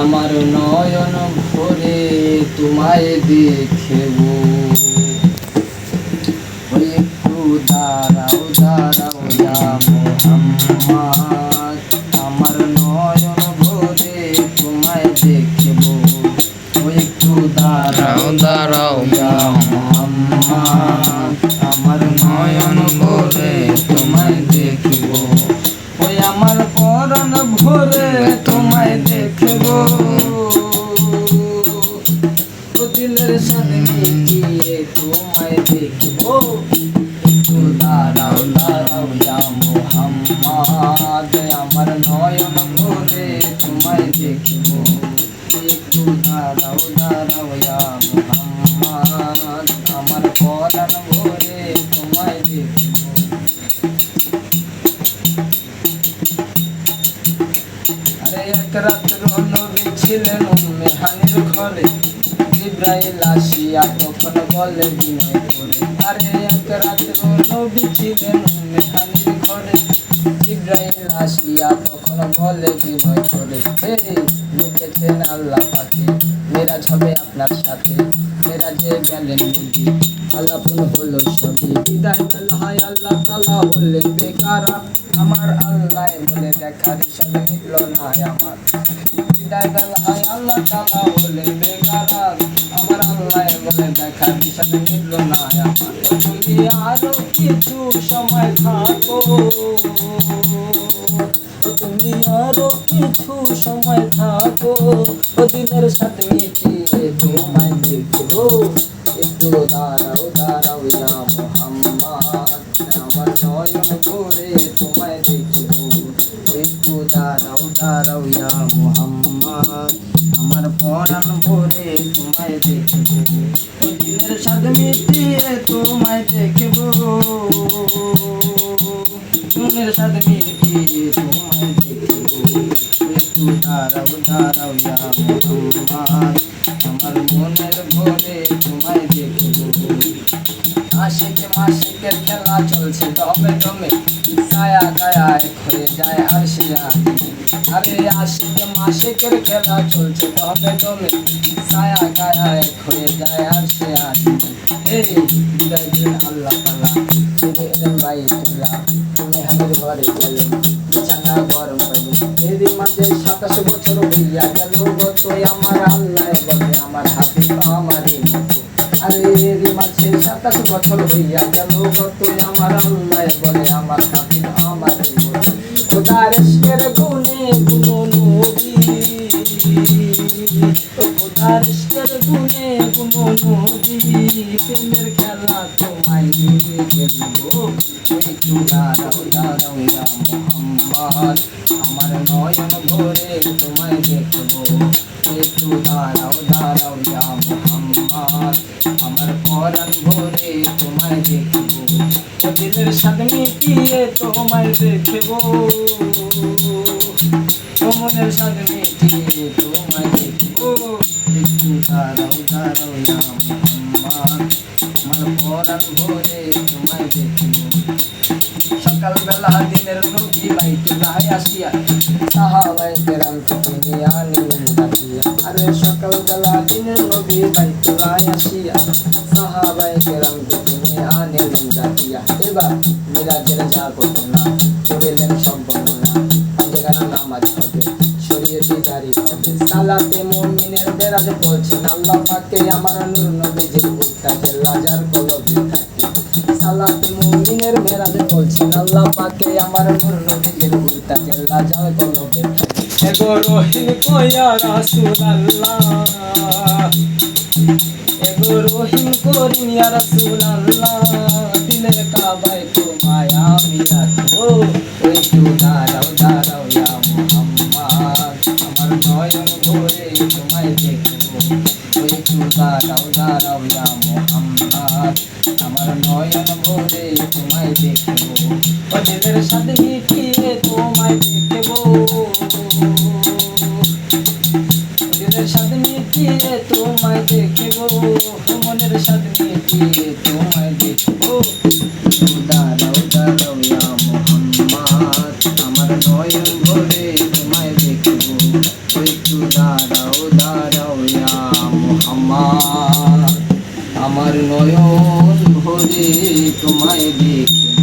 আমার নয়ন ভরে তোমায় দেখব, ওই একটু দাঁড়াও দাঁড়াও ইয়া মুহাম্মদ। আমার নয়ন ভরে তোমায় দেখব, ওই একটু দাঁড়াও দাঁড়াও ইয়া মুহাম্মদ। আমার নয়ন ভরে তোমায় দেখব, ওই আমার পরাণ ভরে তোমায় দেখব, ও দিলের সাথে মিটিয়ে তোমায় দেখব। একটু দাঁড়াও দাঁড়াও ইয়া মুহাম্মদ। আমার নয়ন ভরে তোমায় দেখব, একটু দাঁড়াও দাঁড়াও ইয়া মুহাম্মদ। আমার পরাণ ভরে তোমায় দেখব। আরে এক রাত্র নবী ছিলেন উম্মে হানির ঘরে, জিবরাইল আসিয়া তখন বলে বিনয় করে। আরে এক রাত্র নবী ছিলেন উম্মে হানির ঘরে, জিবরাইল আসিয়া তখন বলে বিনয় করে, হে লিখেছেন আল্লাহ পাকে মেরাজ হবে আপনার সাথে। মেরাজে গেলেন নবী, আলাপন হলো সবই। বিদায় বেল হয় আল্লাহ তাআলা হলেন বেকারা, আমার আল্লাহ বলে দেখার হিসাবে মিটল না আমার। বিদায় বেল হয় আল্লাহ তাআলা হলেন বেকারা, আমার আল্লাহ বলে দেখার হিসাবে মিটল না আমার। তুমি আরো কিছু সময় থাকো, তুমি আরো কিছু সময় থাকো, ও দিনের সাথে মিটিয়ে তোমায় দেখবো। একটু দাঁড়াও দাঁড়াও ইয়া মুহাম্মদ। আমার নয়ন ভরে তোমায় দেখবো, একটু দাঁড়াও দাঁড়াও ইয়া মুহাম্মদ। আমার পরাণ ভরে তোমায় দেখবো, ও দিনের সাথে মিটিয়ে তোমায় দেখবো, দিনের সাথে মিটিয়ে তোমায় দেখবো। একটু দাঁড়াও দাঁড়াও ইয়া মুহাম্মদ। আমার মনের ভরে তোমায় দেখবো। আশিক মাশিকের খেলা চলছে দমে দমে, ছায়া গায়ে হয়ে যায় আরশে আজিম। আরে আশিক মাশিকের খেলা চলছে দমে দমে, ছায়া গায়ে হয়ে যায় আরশে আজিম। এই বিদায় দিলেন আল্লাহ তাআলা, ফিরে এলেন বাইতুল্লাহ। তুমি হানির ঘরে গেলেন, বিছানা গরম পেলেন। এরই মাঝে 27 বছর হইয়া গেল গত, আমার আল্লাহ বলে আমার হাবিব আমারই মতো। আরে এরই মাঝে 27 বছর হইয়া গেল গত, আমার আল্লাহ বলে আমার হাবিব আমারই মতো। খোদার ইশকের গুণে গুণ নবী, খোদার ইশকের গুণে গুণ নবী, প্রেমের খেলা তোমায় নিয়ে খেলবো। একটু দাঁড়াও দাঁড়াও ইয়া মুহাম্মদ। আমার নয়ন ভরে তোমায় দেখবো, একটু দাঁড়াও দাঁড়াও ইয়া মুহাম্মদ। আমার পরাণ ভরে তোমায় দেখবো, ও দিলের সাথে মিটিয়ে তোমায় দেখবো, ও মনের সাথে মিটিয়ে তোমায় দেখবো। একটু দাঁড়াও দাঁড়াও ইয়া মুহাম্মদ। আমার পরাণ ভরে তোমায় দেখবো। সকালবেলা দিনের নবী বাইতুল্লাহে আসিয়া, সাহাবায়ে কেরামকে তিনি আনিলেন ডাকিয়া। আরে সকালবেলা দিনের নবী বাইতুল্লাহে আসিয়া, সাহাবায়ে কেরামকে তিনি আনিলেন ডাকিয়া। এবার মিরাজের যা ঘটনা করিলেন সব বর্ণনা, যেখানে নামাজ হবে শরীয়তি জারি হবে। সালাতে মুমিনের মেরাজ বলছেন আল্লাহ পাকে, আমার নূর নবীজির উল্টা জেল্লা যার কলবে থাকে। সালাতে মুমিনের মেরাজ বলছেন আল্লাহ পাকে, আমার নূর নবীজির উল্টা জেল্লা যার কলবে থাকে। এগো রহিম কয়া রাসূলুল্লাহ, এগো রহিম করিম ইয়া রাসূলুল্লাহ, দিলের কাবায় তোমায় আমি রাখবো। একটু দাঁড়াও দাঁড়াও ইয়া মুহাম্মদ। আমার নয়ন ভরে তোমায় দেখবো, একটু দাঁড়াও দাঁড়াও ইয়া মুহাম্মদ। আমার নয়ন ভরে তোমায় দেখবো, ও দিলের সাথে মিটিয়ে তোমায় দেখবো, দিলের সাথে মিটিয়ে তোমায় দেখবো, মনের সাথে মিটিয়ে তোমায় দেখবো। দাঁড়াও দাঁড়াও ইয়া মুহাম্মদ। আমার নয়ন ভরে তোমায় দাঁড়াও দাঁড়াও ইয়া মুহাম্মদ, আমার নয়ন ভরে তোমায় দেখব।